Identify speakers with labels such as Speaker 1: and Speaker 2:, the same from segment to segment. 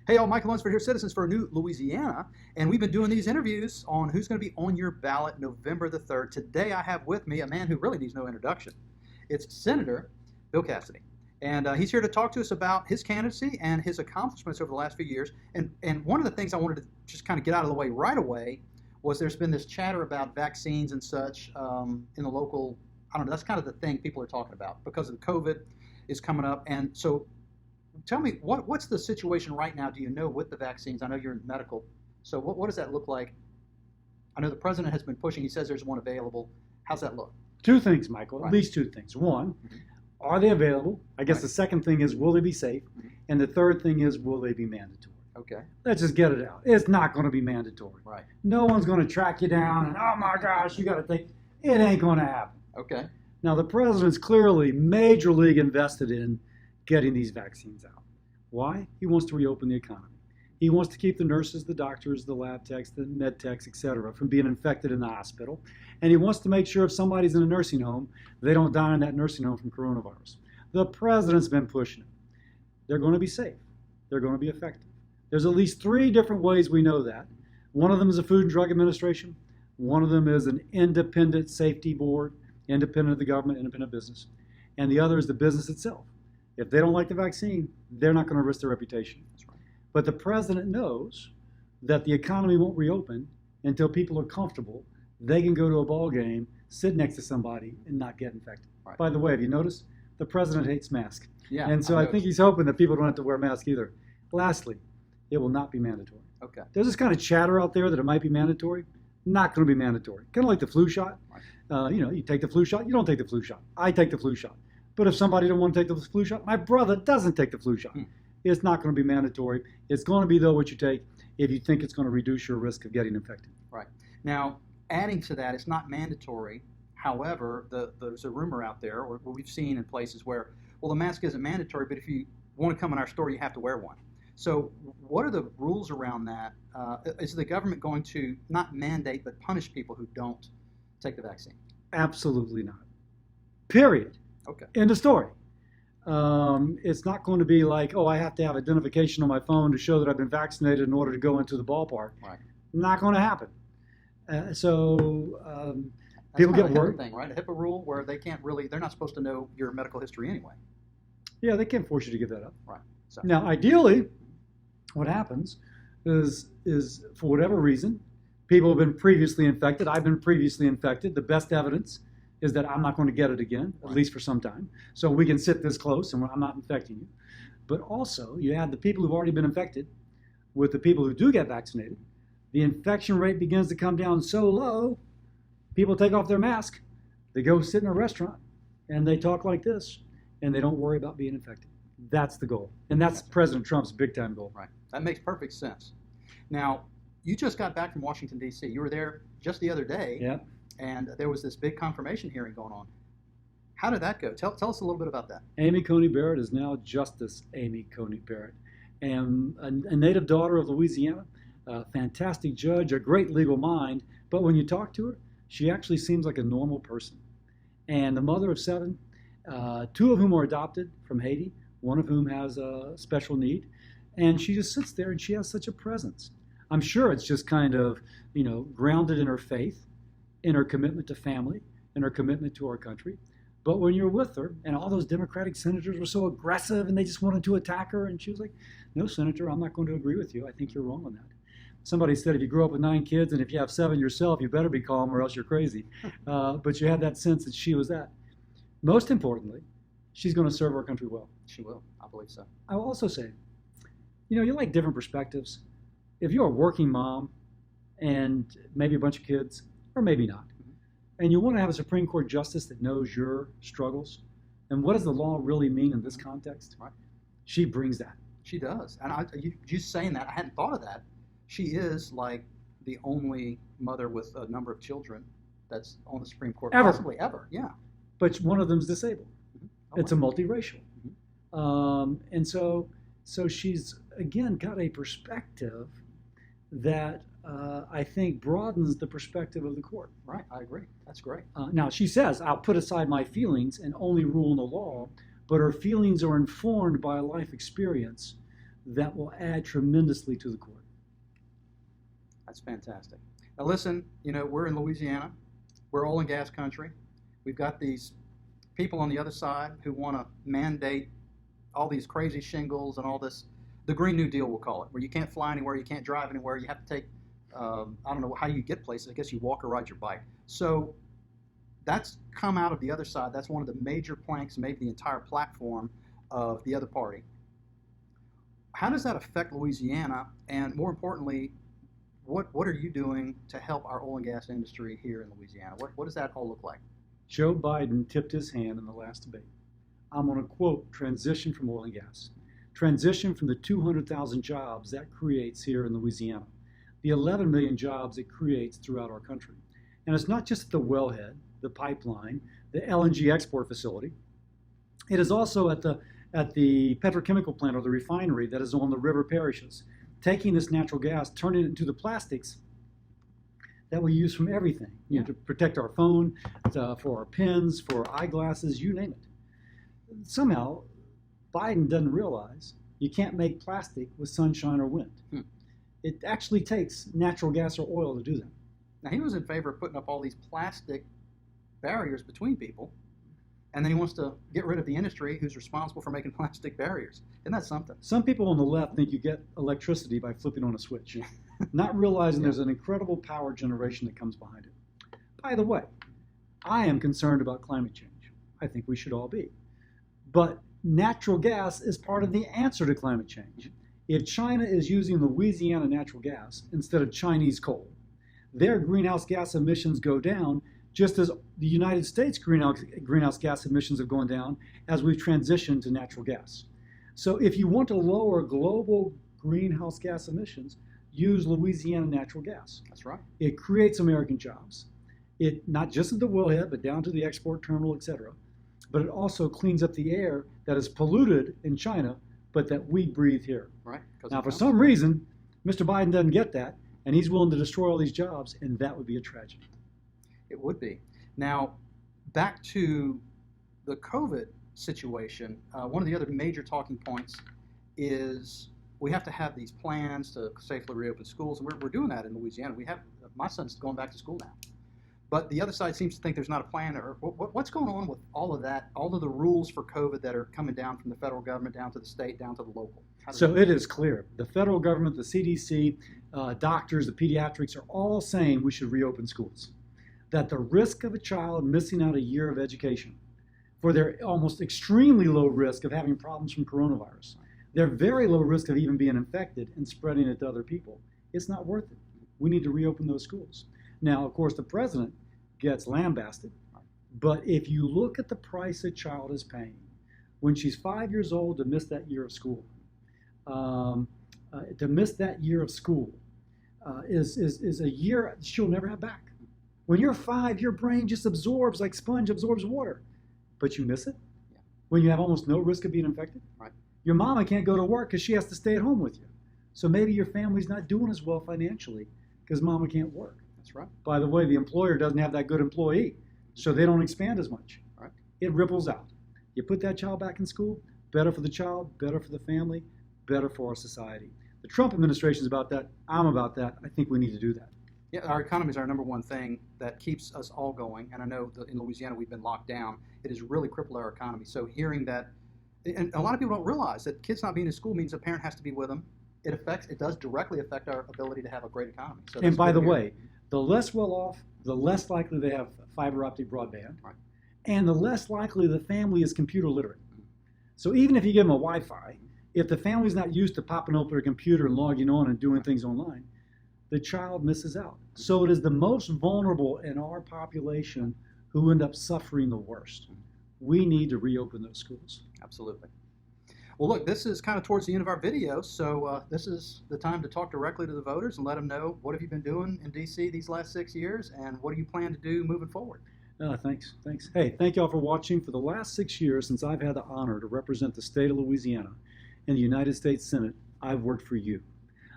Speaker 1: Hey, all, Michael Lunsford here, Citizens for a New Louisiana, and we've been doing these interviews on who's going to be on your ballot November the 3rd. Today I have with me a man who really needs no introduction. It's Senator Bill Cassidy, and he's here to talk to us about his candidacy and his accomplishments over the last few years. And one of the things I wanted to just kind of get out of the way right away was there's been this chatter about vaccines and such in the local, I don't know, that's kind of the thing people are talking about because of the COVID is coming up. And so tell me, what's the situation right now, do you know, with the vaccines? I know you're in medical, so what does that look like? I know the president has been pushing, he says there's one available. How's that look?
Speaker 2: Two things, Michael,
Speaker 1: Right.
Speaker 2: at least two things. One, are they available? I guess
Speaker 1: Right.
Speaker 2: the second thing is, will they be safe? And the third thing is, will they be mandatory?
Speaker 1: Okay.
Speaker 2: Let's just get it out. It's not going to be mandatory.
Speaker 1: Right.
Speaker 2: No one's going to track you down and, oh my gosh, you got to think. It ain't going to happen.
Speaker 1: Okay.
Speaker 2: Now, the president's clearly major league invested in getting these vaccines out. Why? He wants to reopen the economy. He wants to keep the nurses, the doctors, the lab techs, the med techs, etc., from being infected in the hospital. And he wants to make sure if somebody's in a nursing home, they don't die in that nursing home from coronavirus. The president's been pushing it. They're going to be safe. They're going to be effective. There's at least three different ways we know that. One of them is the Food and Drug Administration. One of them is an independent safety board, independent of the government, independent of business. And the other is the business itself. If they don't like the vaccine, they're not going to risk their reputation.
Speaker 1: That's right.
Speaker 2: But the president knows that the economy won't reopen until people are comfortable. They can go to a ball game, sit next to somebody, and not get infected.
Speaker 1: Right.
Speaker 2: By the way, have you noticed? The president hates masks.
Speaker 1: Yeah.
Speaker 2: And so I think he's hoping that people don't have to wear masks either. Lastly, it will not be mandatory.
Speaker 1: Okay.
Speaker 2: There's this kind of chatter out there that it might be mandatory. Not going to be mandatory. Kind of like the flu shot.
Speaker 1: Right.
Speaker 2: You take the flu shot, you don't take the flu shot. I take the flu shot. But if somebody don't want to take the flu shot, my brother doesn't take the flu shot. It's not going to be mandatory. It's going to be, though, what you take if you think it's going to reduce your risk of getting infected.
Speaker 1: Right. Now, adding to that, it's not mandatory. However, there's a rumor out there, or we've seen in places where, well, the mask isn't mandatory, but if you want to come in our store, you have to wear one. So what are the rules around that? Is the government going to not mandate, but punish people who don't take the vaccine?
Speaker 2: Absolutely not. Period.
Speaker 1: Okay.
Speaker 2: End of story. It's not going to be like, oh, I have to have identification on my phone to show that I've been vaccinated in order to go into the ballpark.
Speaker 1: Right.
Speaker 2: Not going to happen.
Speaker 1: That's
Speaker 2: People
Speaker 1: kind
Speaker 2: get
Speaker 1: of a HIPAA
Speaker 2: worried.
Speaker 1: thing, right? A HIPAA rule where they're not supposed to know your medical history anyway.
Speaker 2: Yeah, they can't force you to give that up.
Speaker 1: Right. So.
Speaker 2: Now, ideally, what happens is for whatever reason, people have been previously infected. I've been previously infected. The best evidence is that I'm not going to get it again, at least for some time. So we can sit this close and I'm not infecting you. But also, you add the people who've already been infected with the people who do get vaccinated. The infection rate begins to come down so low, people take off their mask, they go sit in a restaurant, and they talk like this, and they don't worry about being infected. That's the goal. And that's President Trump's big-time goal.
Speaker 1: Right. That makes perfect sense. Now, you just got back from Washington, D.C. You were there just the other day.
Speaker 2: Yeah.
Speaker 1: And there was this big confirmation hearing going on. How did that go? Tell us a little bit about that.
Speaker 2: Amy Coney Barrett is now Justice Amy Coney Barrett, and a native daughter of Louisiana, a fantastic judge, a great legal mind. But when you talk to her, she actually seems like a normal person. And the mother of 7, 2 of whom are adopted from Haiti, one of whom has a special need. And she just sits there and she has such a presence. I'm sure it's just kind of, grounded in her faith, in her commitment to family, in her commitment to our country. But when you're with her, and all those Democratic senators were so aggressive and they just wanted to attack her, and she was like, no, Senator, I'm not going to agree with you. I think you're wrong on that. Somebody said if you grow up with 9 kids and if you have 7 yourself, you better be calm or else you're crazy. But you had that sense that she was that. Most importantly, she's going to serve our country well.
Speaker 1: She will. I believe so.
Speaker 2: I will also say, you like different perspectives. If you're a working mom and maybe a bunch of kids, or maybe not, and you want to have a Supreme Court justice that knows your struggles, and what does the law really mean in this context?
Speaker 1: Right.
Speaker 2: She brings that.
Speaker 1: She does. And you saying that, I hadn't thought of that. She is like the only mother with a number of children that's on the Supreme Court.
Speaker 2: Ever.
Speaker 1: Possibly ever, yeah.
Speaker 2: But one of them's disabled.
Speaker 1: Oh,
Speaker 2: It's a multiracial. And so she's, again, got a perspective that I think broadens the perspective of the court.
Speaker 1: Right, I agree. That's great.
Speaker 2: Now, she says, I'll put aside my feelings and only rule in the law, but her feelings are informed by a life experience that will add tremendously to the court.
Speaker 1: That's fantastic. Now listen, we're in Louisiana. We're oil and gas country. We've got these people on the other side who want to mandate all these crazy shingles and all this, the Green New Deal we'll call it, where you can't fly anywhere, you can't drive anywhere, you have to take, I don't know how you get places, I guess you walk or ride your bike. So that's come out of the other side. That's one of the major planks, maybe the entire platform of the other party. How does that affect Louisiana? And more importantly, what are you doing to help our oil and gas industry here in Louisiana? What does that all look like?
Speaker 2: Joe Biden tipped his hand in the last debate. I'm going to quote, transition from oil and gas. Transition from the 200,000 jobs that creates here in Louisiana, the 11 million jobs it creates throughout our country. And it's not just the wellhead, the pipeline, the LNG export facility. It is also at the petrochemical plant or the refinery that is on the river parishes, taking this natural gas, turning it into the plastics that we use from everything, to protect our phone, for our pens, for our eyeglasses, you name it. Somehow, Biden doesn't realize you can't make plastic with sunshine or wind. It actually takes natural gas or oil to do that.
Speaker 1: Now, he was in favor of putting up all these plastic barriers between people, and then he wants to get rid of the industry who's responsible for making plastic barriers. Isn't that something?
Speaker 2: Some people on the left think you get electricity by flipping on a switch, not realizing there's an incredible power generation that comes behind it. By the way, I am concerned about climate change. I think we should all be. But natural gas is part of the answer to climate change. If China is using Louisiana natural gas instead of Chinese coal, their greenhouse gas emissions go down just as the United States greenhouse gas emissions have gone down as we've transitioned to natural gas. So if you want to lower global greenhouse gas emissions, use Louisiana natural gas.
Speaker 1: That's right.
Speaker 2: It creates American jobs. It not just at the wellhead, but down to the export terminal, etc. But it also cleans up the air that is polluted in China, but that we breathe here.
Speaker 1: Right.
Speaker 2: Now, for some reason, Mr. Biden doesn't get that, and he's willing to destroy all these jobs, and that would be a tragedy.
Speaker 1: It would be. Now, back to the COVID situation, one of the other major talking points is we have to have these plans to safely reopen schools, and we're doing that in Louisiana. My son's going back to school now. But the other side seems to think there's not a plan. Or what's going on with all of that, all of the rules for COVID that are coming down from the federal government, down to the state, down to the local?
Speaker 2: So it is clear. The federal government, the CDC, doctors, the pediatrics are all saying we should reopen schools. That the risk of a child missing out a year of education, for their almost extremely low risk of having problems from coronavirus, their very low risk of even being infected and spreading it to other people, it's not worth it. We need to reopen those schools. Now, of course, the president gets lambasted, but if you look at the price a child is paying when she's 5 years old to miss that year of school, is a year she'll never have back. When you're 5, your brain just absorbs like sponge absorbs water, but you miss it when you have almost no risk of being infected.
Speaker 1: Right.
Speaker 2: Your mama can't go to work because she has to stay at home with you. So maybe your family's not doing as well financially because mama can't work.
Speaker 1: That's right.
Speaker 2: By the way, the employer doesn't have that good employee, so they don't expand as much.
Speaker 1: Right.
Speaker 2: It ripples out. You put that child back in school, better for the child, better for the family, better for our society. The Trump administration is about that. I'm about that. I think we need to do that.
Speaker 1: Yeah, our economy is our number one thing that keeps us all going. And I know that in Louisiana we've been locked down. It has really crippled our economy. So hearing that, and a lot of people don't realize that kids not being in school means a parent has to be with them. It does directly affect our ability to have a great economy. So
Speaker 2: and by the way, the less well off, the less likely they have fiber optic broadband,
Speaker 1: right,
Speaker 2: and the less likely the family is computer literate. So even if you give them a Wi-Fi, if the family's not used to popping open their computer and logging on and doing things online, the child misses out. So it is the most vulnerable in our population who end up suffering the worst. We need to reopen those schools.
Speaker 1: Absolutely. Well, look, this is kind of towards the end of our video, so this is the time to talk directly to the voters and let them know what have you been doing in D.C. these last 6 years, and what do you plan to do moving forward?
Speaker 2: Thanks. Hey, thank you all for watching. For the last 6 years, since I've had the honor to represent the state of Louisiana in the United States Senate, I've worked for you.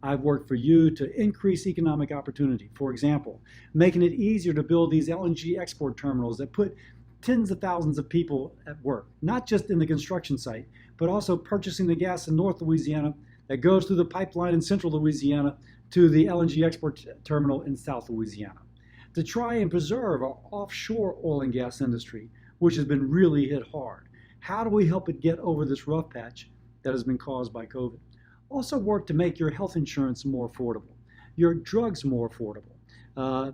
Speaker 2: I've worked for you to increase economic opportunity. For example, making it easier to build these LNG export terminals that put tens of thousands of people at work, not just in the construction site, but also purchasing the gas in North Louisiana that goes through the pipeline in central Louisiana to the LNG export terminal in South Louisiana, to try and preserve our offshore oil and gas industry, which has been really hit hard. How do we help it get over this rough patch that has been caused by COVID? Also work to make your health insurance more affordable, your drugs more affordable.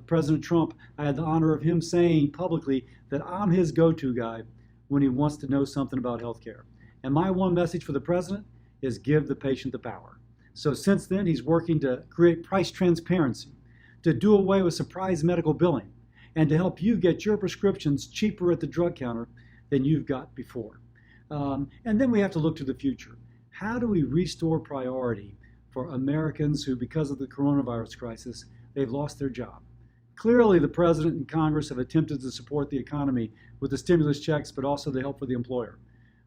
Speaker 2: President Trump, I had the honor of him saying publicly that I'm his go-to guy when he wants to know something about healthcare. And my one message for the president is give the patient the power. So since then, he's working to create price transparency, to do away with surprise medical billing, and to help you get your prescriptions cheaper at the drug counter than you've got before. And then we have to look to the future. How do we restore priority for Americans who, because of the coronavirus crisis, they've lost their job? Clearly, the president and Congress have attempted to support the economy with the stimulus checks, but also the help for the employer.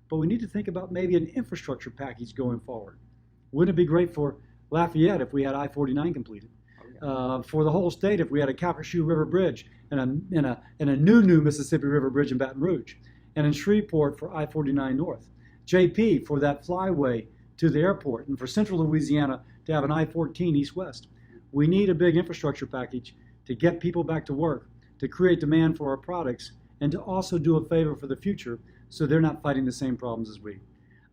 Speaker 2: But we need to think about maybe an infrastructure package going forward. Wouldn't it be great for Lafayette if we had I-49 completed? For the whole state if we had a Calcasieu River Bridge and a new Mississippi River Bridge in Baton Rouge, and in Shreveport for I-49 North. JP for that flyway to the airport, and for central Louisiana to have an I-14 east-west. We need a big infrastructure package to get people back to work, to create demand for our products, and to also do a favor for the future so they're not fighting the same problems as we.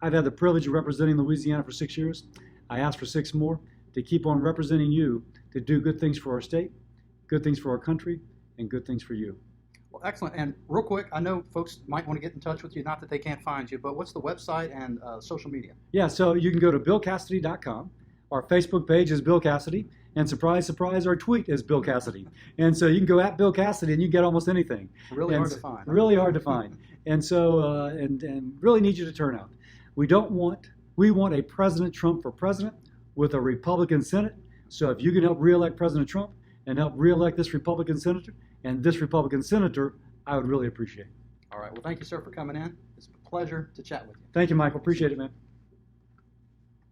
Speaker 2: I've had the privilege of representing Louisiana for 6 years. I ask for 6 more to keep on representing you, to do good things for our state, good things for our country, and good things for you.
Speaker 1: Well, excellent. And real quick, I know folks might want to get in touch with you, not that they can't find you, but what's the website and social media?
Speaker 2: Yeah, so you can go to billcassidy.com. Our Facebook page is Bill Cassidy, and surprise, surprise, our tweet is Bill Cassidy. And so you can go at Bill Cassidy and you get almost anything.
Speaker 1: Really hard to find.
Speaker 2: Really hard to find. And so, and really need you to turn out. We want a President Trump for president with a Republican Senate. So if you can help reelect President Trump and help reelect this Republican senator and this Republican senator, I would really appreciate it.
Speaker 1: All right. Well, thank you, sir, for coming in. It's a pleasure to chat with you.
Speaker 2: Thank you, Michael. Appreciate it, man.